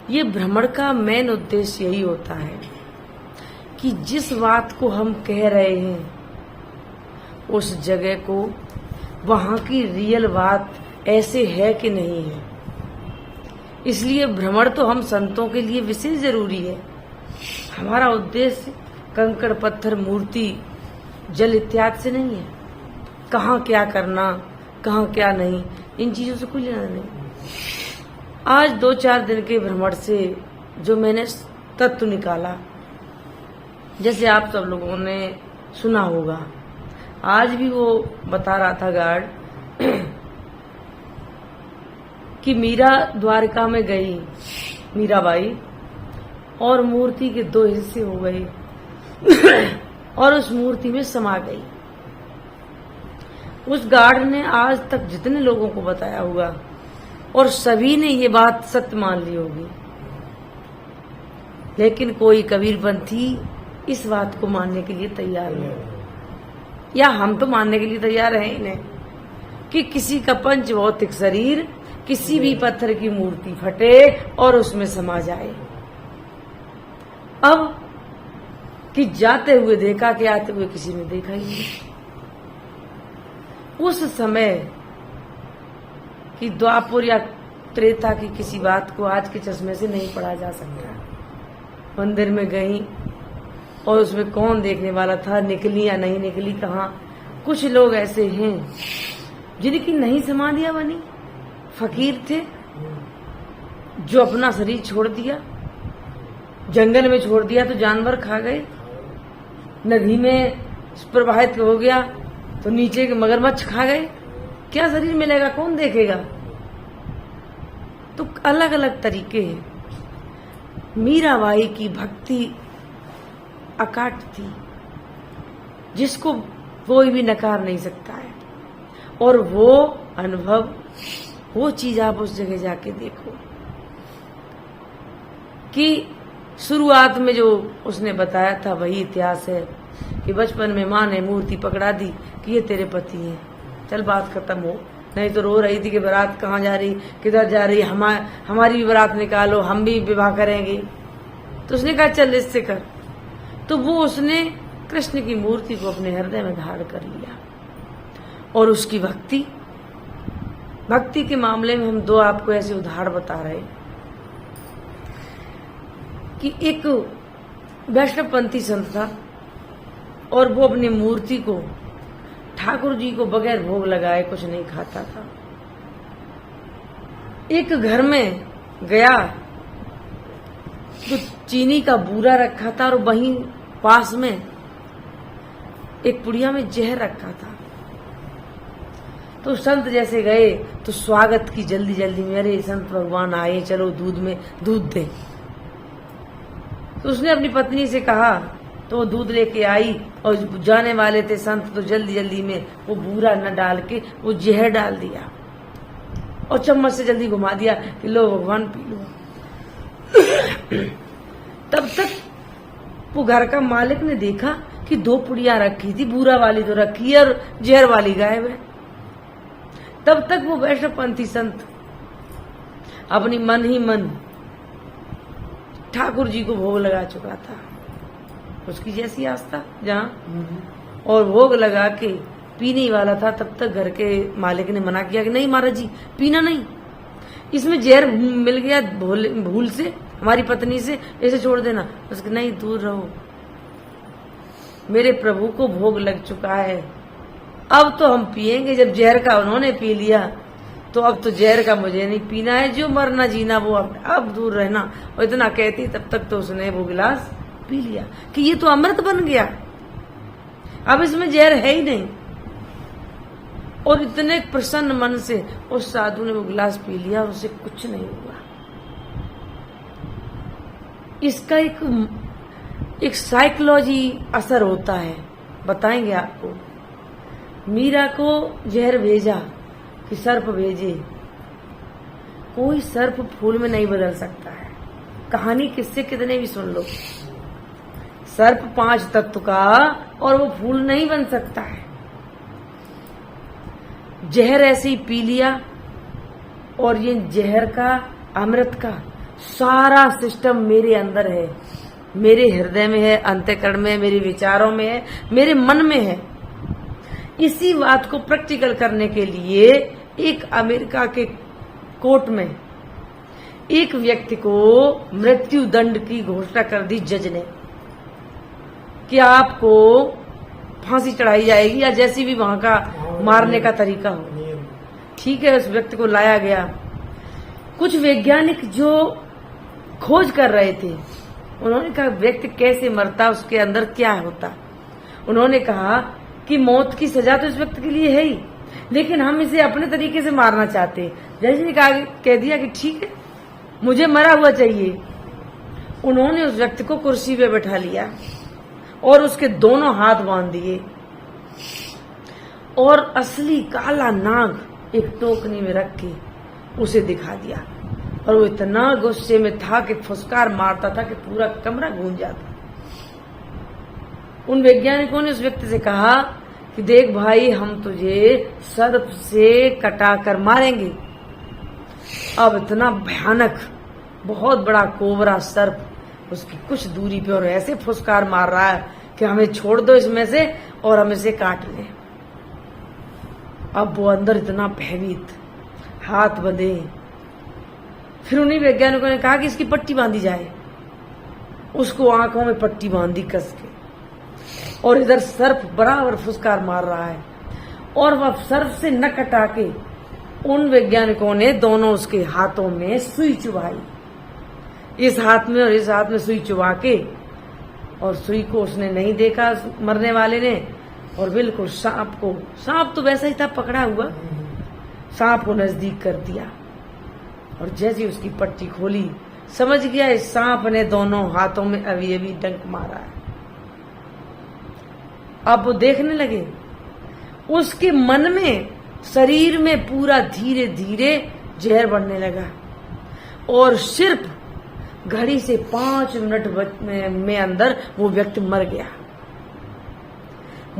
ये भ्रमण का मेन उद्देश्य यही होता है कि जिस बात को हम कह रहे हैं उस जगह को, वहां की रियल बात ऐसे है कि नहीं है। इसलिए भ्रमण तो हम संतों के लिए विशेष जरूरी है। हमारा उद्देश्य कंकड़ पत्थर मूर्ति जल इत्यादि से नहीं है। कहाँ क्या करना, कहाँ क्या नहीं, इन चीजों से कोई लेना नहीं। आज 2-4 दिन के भ्रमण से जो मैंने तत्व निकाला, जैसे आप सब लोगों ने सुना होगा, आज भी वो बता रहा था गार्ड कि मीरा द्वारका में गई, मीराबाई, और मूर्ति के 2 हिस्से हो गए और उस मूर्ति में समा गई। उस गार्ड ने आज तक जितने लोगों को बताया होगा और सभी ने ये बात सत्य मान ली होगी, लेकिन कोई कबीरपंथी इस बात को मानने के लिए तैयार नहीं, या हम तो मानने के लिए तैयार हैं ही नहीं कि किसी का पंच भौतिक शरीर किसी भी पत्थर की मूर्ति फटे और उसमें समा जाए। अब कि जाते हुए देखा कि आते हुए किसी ने देखा ही नहीं। उस समय कि द्वापर या त्रेता की किसी बात को आज के चश्मे से नहीं पढ़ा जा सकता। मंदिर में गई और उसमें कौन देखने वाला था, निकली या नहीं निकली कहाँ। कुछ लोग ऐसे हैं जिनकी नहीं समाधियां बनी, फकीर थे जो अपना शरीर छोड़ दिया, जंगल में छोड़ दिया तो जानवर खा गए, नदी में प्रवाहित हो गया तो नीचे के मगरमच्छ खा गए। क्या शरीर मिलेगा, कौन देखेगा। तो अलग अलग तरीके हैं। मीराबाई की भक्ति अकाट थी, जिसको कोई भी नकार नहीं सकता है। और वो अनुभव, वो चीज आप उस जगह जाके देखो कि शुरुआत में जो उसने बताया था वही इतिहास है कि बचपन में माँ ने मूर्ति पकड़ा दी कि ये तेरे पति हैं, चल बात खत्म हो। नहीं तो रो रही थी कि बारात कहाँ जा रही, किधर जा रही, हमारी भी बारात निकालो, हम भी विवाह करेंगे। तो उसने कहा चल इससे कर। तो वो उसने कृष्ण की मूर्ति को अपने हृदय में धारण कर लिया। और उसकी भक्ति के मामले में हम 2 आपको ऐसे उदाहरण बता रहे कि एक वैष्णवपंथी संत था और वो अपनी मूर्ति को, ठाकुर जी को बगैर भोग लगाए कुछ नहीं खाता था। एक घर में गया तो चीनी का बूरा रखा था और वहीं पास में एक पुड़िया में जहर रखा था। तो संत जैसे गए तो स्वागत की जल्दी जल्दी में, अरे संत भगवान आए, चलो दूध में दूध दे। तो उसने अपनी पत्नी से कहा, तो वो दूध लेके आई और जाने वाले थे संत, तो जल्दी जल्दी में वो बूरा न डाल के वो जहर डाल दिया और चम्मच से जल्दी घुमा दिया कि लो भगवान पी लो। तब तक वो घर का मालिक ने देखा कि 2 पुड़िया रखी थी, बूरा वाली तो रखी है और जहर वाली गायब है। तब तक वो वैष्णवपंथी संत अपनी मन ही मन ठाकुर जी को भोग लगा चुका था, उसकी जैसी आस्था जहाँ, और भोग लगा के पीने वाला था। तब तक घर के मालिक ने मना किया कि नहीं महाराज जी पीना नहीं, इसमें जहर मिल गया भूल से हमारी पत्नी से, ऐसे छोड़ देना। उसके नहीं, दूर रहो, मेरे प्रभु को भोग लग चुका है, अब तो हम पिएंगे। जब जहर का उन्होंने पी लिया तो अब तो जहर का मुझे नहीं पीना है, जो मरना जीना वो अब दूर रहना। और इतना कहती तब तक तो उसने वो गिलास पी लिया कि ये तो अमृत बन गया, अब इसमें जहर है ही नहीं। और इतने प्रसन्न मन से उस साधु ने वो गिलास पी लिया और उसे कुछ नहीं हुआ। इसका एक साइकोलॉजी असर होता है, बताएंगे आपको। मीरा को जहर भेजा कि सर्प भेजे, कोई सर्प फूल में नहीं बदल सकता है। कहानी किससे कितने भी सुन लो, सर्प 5 तत्व का और वो फूल नहीं बन सकता है। जहर ऐसे ही पी लिया और ये जहर का, अमृत का सारा सिस्टम मेरे अंदर है, मेरे हृदय में है, अंतःकरण में है, मेरे विचारों में है, मेरे मन में है। इसी बात को प्रैक्टिकल करने के लिए एक अमेरिका के कोर्ट में एक व्यक्ति को मृत्यु दंड की घोषणा कर दी जज ने कि आपको फांसी चढ़ाई जाएगी या जैसी भी वहां का मारने का तरीका हो। ठीक है, उस व्यक्ति को लाया गया। कुछ वैज्ञानिक जो खोज कर रहे थे, उन्होंने कहा व्यक्ति कैसे मरता, उसके अंदर क्या होता। उन्होंने कहा कि मौत की सजा तो इस व्यक्ति के लिए है ही, लेकिन हम इसे अपने तरीके से मारना चाहते। जज ने कह दिया कि ठीक है, मुझे मरा हुआ चाहिए। उन्होंने उस व्यक्ति को कुर्सी पे बैठा लिया और उसके दोनों हाथ बांध दिए और असली काला नाग एक टोकनी में रख के उसे दिखा दिया। और वो इतना गुस्से में था कि फुसकार मारता था कि पूरा कमरा गूंज जाता। उन वैज्ञानिकों ने उस व्यक्ति से कहा कि देख भाई, हम तुझे सर्प से कटाकर मारेंगे। अब इतना भयानक बहुत बड़ा कोबरा सर्प उसकी कुछ दूरी पे और ऐसे फुसकार मार रहा है कि हमें छोड़ दो इसमें से और हम इसे काट लें। अब वो अंदर इतना भयभीत, हाथ बंधे। फिर उन्हीं वैज्ञानिकों ने कहा कि इसकी पट्टी बांधी जाए। उसको आंखों में पट्टी बांधी कस के, और इधर सर्प बराबर फुसकार मार रहा है और वह सर्प से न कटा के उन वैज्ञानिकों ने दोनों उसके हाथों में सुई चुभाई, इस हाथ में और इस हाथ में सुई चुभा के, और सुई को उसने नहीं देखा मरने वाले ने, और बिल्कुल सांप तो वैसा ही था पकड़ा हुआ, सांप को नजदीक कर दिया। और जैसे उसकी पट्टी खोली, समझ गया इस सांप ने दोनों हाथों में अभी डंक मारा है। अब वो देखने लगे, उसके मन में, शरीर में पूरा धीरे धीरे जहर बढ़ने लगा और सिर्फ घड़ी से 5 मिनट में अंदर वो व्यक्ति मर गया।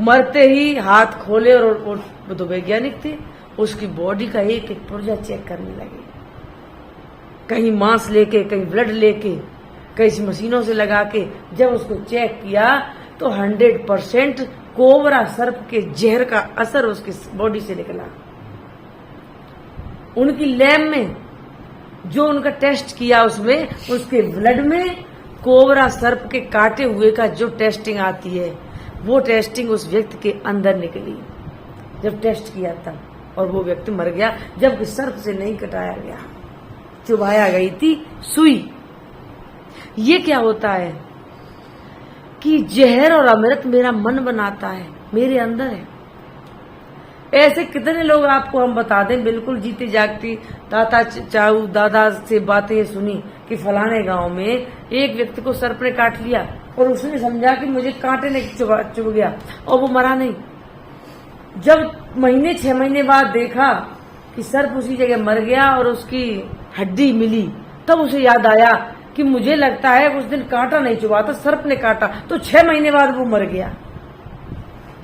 मरते ही हाथ खोले और वो तो वैज्ञानिक थे, उसकी बॉडी का एक एक पुर्जा चेक करने लगे, कहीं मांस लेके, कहीं ब्लड लेके, कहीं मशीनों से लगा के। जब उसको चेक किया तो 100% कोबरा सर्प के जहर का असर उसकी बॉडी से निकला। उनकी लैब में जो उनका टेस्ट किया, उसमें उसके ब्लड में कोबरा सर्प के काटे हुए का जो टेस्टिंग आती है, वो टेस्टिंग उस व्यक्ति के अंदर निकली जब टेस्ट किया था, और वो व्यक्ति मर गया, जबकि सर्प से नहीं कटाया गया, चुभाया गई थी सुई। ये क्या होता है कि जहर और अमृत मेरा मन बनाता है, मेरे अंदर है। ऐसे कितने लोग आपको हम बता दें, बिल्कुल जीते जागती ताता चाऊ दादा से बातें सुनी कि फलाने गांव में एक व्यक्ति को सर्प ने काट लिया और उसने समझा कि मुझे कांटे ने चुभ गया, और वो मरा नहीं। जब 6 महीने बाद देखा कि सर्प उसी जगह मर गया और उसकी हड्डी मिली, तब उसे याद आया कि मुझे लगता है उस दिन कांटा नहीं चुभा था, सर्प ने काटा, तो 6 महीने बाद वो मर गया।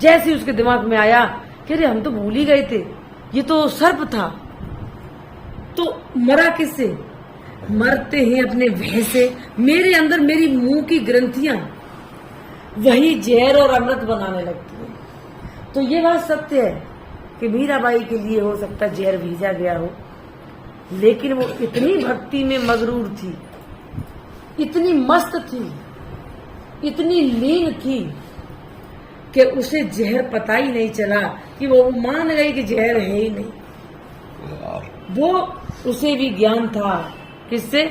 जैसे उसके दिमाग में आया कि अरे हम तो भूल ही गए थे, ये तो सर्प था। तो मरा किससे? मरते हैं अपने भय से। मेरे अंदर मेरी मुंह की ग्रंथियां वही जहर और अमृत बनाने लगती है। तो ये बात सत्य है कि मीराबाई के लिए हो सकता है जहर भेजा गया हो, लेकिन वो इतनी भक्ति में मगरूर थी, इतनी मस्त थी, इतनी लीन थी कि उसे जहर पता ही नहीं चला, कि वो मान गई कि जहर है ही नहीं। वो उसे भी ज्ञान था, किससे?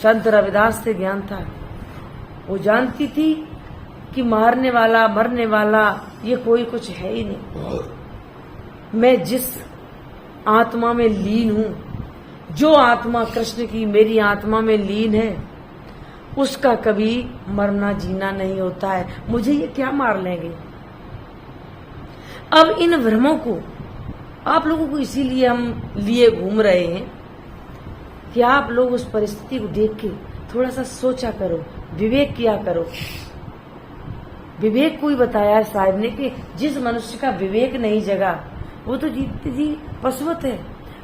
संत रविदास से ज्ञान था। वो जानती थी कि मारने वाला, मरने वाला ये कोई कुछ है ही नहीं। मैं जिस आत्मा में लीन हूं, जो आत्मा कृष्ण की मेरी आत्मा में लीन है, उसका कभी मरना जीना नहीं होता है। मुझे ये क्या मार लेंगे? अब इन भ्रमों को आप लोगों को इसीलिए हम लिए घूम रहे हैं कि आप लोग उस परिस्थिति को देख के थोड़ा सा सोचा करो, विवेक किया करो। विवेक को ही बताया साहब ने कि जिस मनुष्य का विवेक नहीं जगा वो तो जी पशुवत है।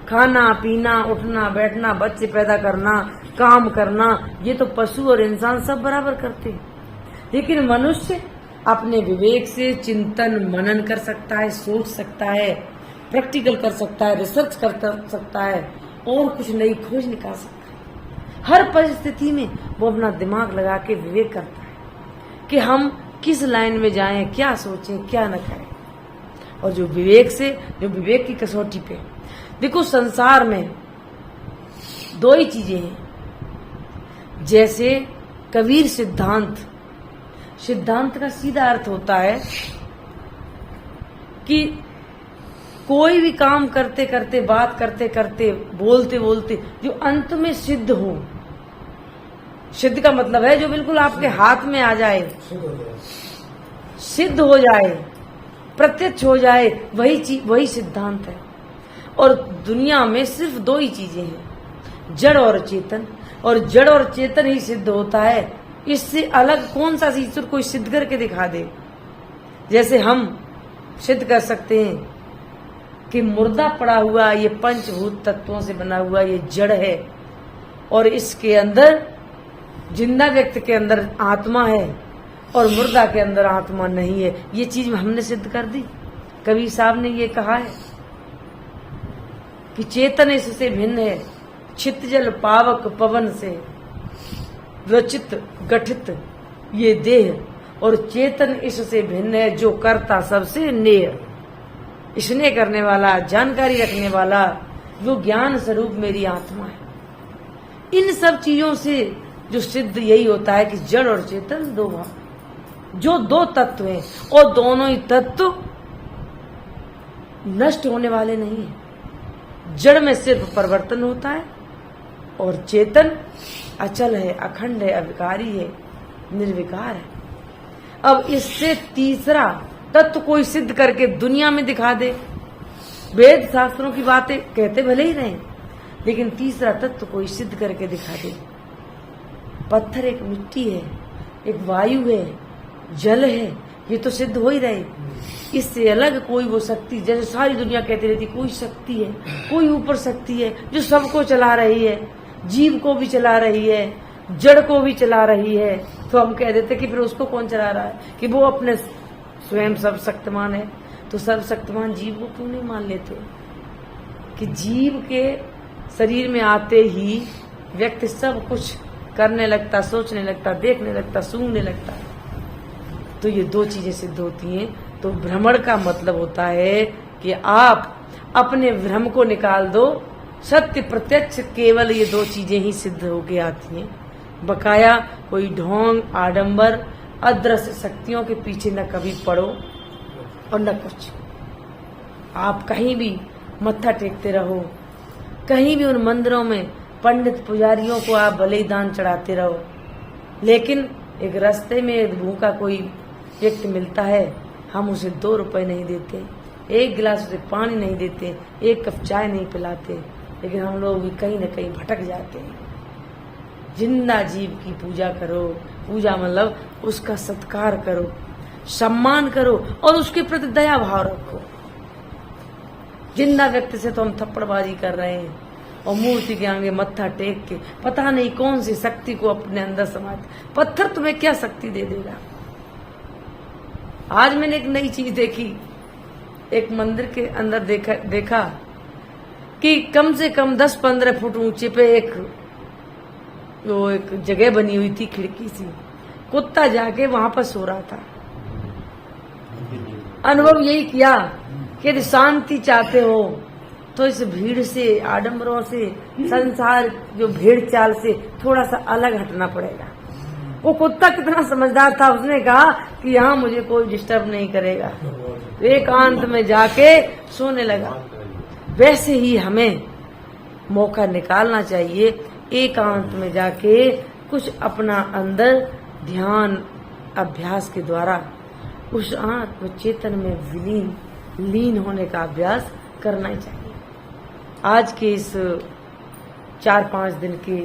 खाना पीना, उठना बैठना, बच्चे पैदा करना, काम करना, ये तो पशु और इंसान सब बराबर करते हैं। लेकिन मनुष्य अपने विवेक से चिंतन मनन कर सकता है, सोच सकता है, प्रैक्टिकल कर सकता है, रिसर्च कर सकता है और कुछ नई खोज निकाल सकता है। हर परिस्थिति में वो अपना दिमाग लगा के विवेक करता है कि हम किस लाइन में जाएं, क्या सोचें, क्या न करें। और जो विवेक की कसौटी पे, देखो संसार में दो ही चीजें हैं। जैसे कबीर सिद्धांत का सीधा अर्थ होता है कि कोई भी काम करते करते, बात करते करते, बोलते बोलते जो अंत में सिद्ध हो। सिद्ध का मतलब है जो बिल्कुल आपके हाथ में आ जाए, सिद्ध हो जाए, प्रत्यक्ष हो जाए, वही सिद्धांत है। और दुनिया में सिर्फ दो ही चीजें हैं, जड़ और चेतन। और जड़ और चेतन ही सिद्ध होता है। इससे अलग कौन सा ईश्वर कोई सिद्ध करके दिखा दे। जैसे हम सिद्ध कर सकते हैं कि मुर्दा पड़ा हुआ ये पंचभूत तत्वों से बना हुआ ये जड़ है और इसके अंदर, जिंदा व्यक्ति के अंदर आत्मा है और मुर्दा के अंदर आत्मा नहीं है। ये चीज हमने सिद्ध कर दी। कबीर साहब ने ये कहा है कि चेतन इससे भिन्न है, छित जल पावक पवन से रचित गठित ये देह। और चेतन इससे भिन्न है जो करता सबसे नेह। इसने करने वाला, जानकारी रखने वाला, वो ज्ञान स्वरूप मेरी आत्मा है। इन सब चीजों से जो सिद्ध यही होता है कि जड़ और चेतन दो भाव, जो दो तत्व हैं और दोनों ही तत्व नष्ट होने वाले नहीं है। जड़ में सिर्फ परिवर्तन होता है और चेतन अचल है, अखंड है, अविकारी है, निर्विकार है। अब इससे तीसरा तत्व कोई सिद्ध करके दुनिया में दिखा दे। वेद शास्त्रों की बातें कहते भले ही रहे, लेकिन तीसरा तत्व कोई सिद्ध करके दिखा दे। पत्थर एक मिट्टी है, एक वायु है, जल है, ये तो सिद्ध हो ही रहे। इससे अलग कोई वो शक्ति, जैसे सारी दुनिया कहती रहती कोई शक्ति है, कोई ऊपर शक्ति है जो सबको चला रही है, जीव को भी चला रही है, जड़ को भी चला रही है। तो हम कह देते कि फिर उसको कौन चला रहा है, कि वो अपने स्वयं सर्वशक्तिमान है। तो सर्वशक्तिमान जीव को क्यों नहीं मान लेते कि जीव के शरीर में आते ही व्यक्ति सब कुछ करने लगता, सोचने लगता, देखने लगता, सूंघने लगता है। तो ये दो चीजें सिद्ध होती हैं। तो भ्रमण का मतलब होता है कि आप अपने भ्रम को निकाल दो, सत्य प्रत्यक्ष केवल ये दो चीजें ही सिद्ध होके आती हैं। बकाया कोई ढोंग, आडंबर, अदृश्य शक्तियों के पीछे न कभी पड़ो और न कुछ। आप कहीं भी मत्था टेकते रहो, कहीं भी उन मंदिरों में पंडित पुजारियों को आप बलिदान चढ़ाते रहो, लेकिन एक रास्ते में एक भूखा कोई व्यक्ति मिलता है, हम उसे 2 रुपए नहीं देते, एक गिलास उसे पानी नहीं देते, एक कप चाय नहीं पिलाते, लेकिन हम लोग भी कहीं न कहीं भटक जाते हैं। जिंदा जीव की पूजा करो, पूजा मतलब उसका सत्कार करो, सम्मान करो और उसके प्रति दया भाव रखो। जिंदा व्यक्ति से तो हम थप्पड़बाजी कर रहे हैं और मूर्ति के आगे मत्था टेक के पता नहीं कौन सी शक्ति को अपने अंदर समाते। पत्थर तुम्हें क्या शक्ति दे देगा। आज मैंने एक नई चीज देखी, एक मंदिर के अंदर देखा कि कम से कम 10-15 फुट ऊंचे पे एक जगह बनी हुई थी, खिड़की सी, कुत्ता जाके वहां पर सो रहा था। अनुभव यही किया कि यदि शांति चाहते हो तो इस भीड़ से, आडंबरों से, संसार जो भीड़ चाल से थोड़ा सा अलग हटना पड़ेगा। वो कुत्ता कितना समझदार था, उसने कहा कि यहाँ मुझे कोई डिस्टर्ब नहीं करेगा, तो एकांत में जाके सोने लगा। वैसे ही हमें मौका निकालना चाहिए, एकांत में जाके कुछ अपना अंदर ध्यान अभ्यास के द्वारा उस आत्म चेतन में लीन होने का अभ्यास करना ही चाहिए। आज के इस 4-5 दिन के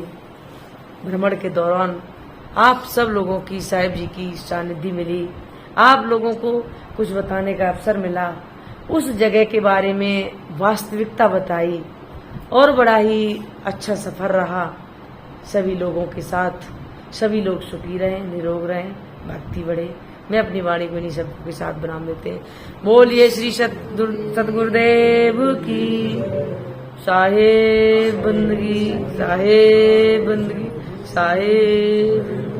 भ्रमण के दौरान आप सब लोगों की, साहिब जी की सानिध्य मिली, आप लोगों को कुछ बताने का अवसर मिला, उस जगह के बारे में वास्तविकता बताई और बड़ा ही अच्छा सफर रहा सभी लोगों के साथ। सभी लोग सुखी रहें, निरोग रहें, भक्ति बढ़े। मैं अपनी वाणी को इन्हीं सबके के साथ बनाम देते हैं। बोलिए श्री सतगुरुदेव की साहेब बंदगी, साहेब बंदगी, साहेब।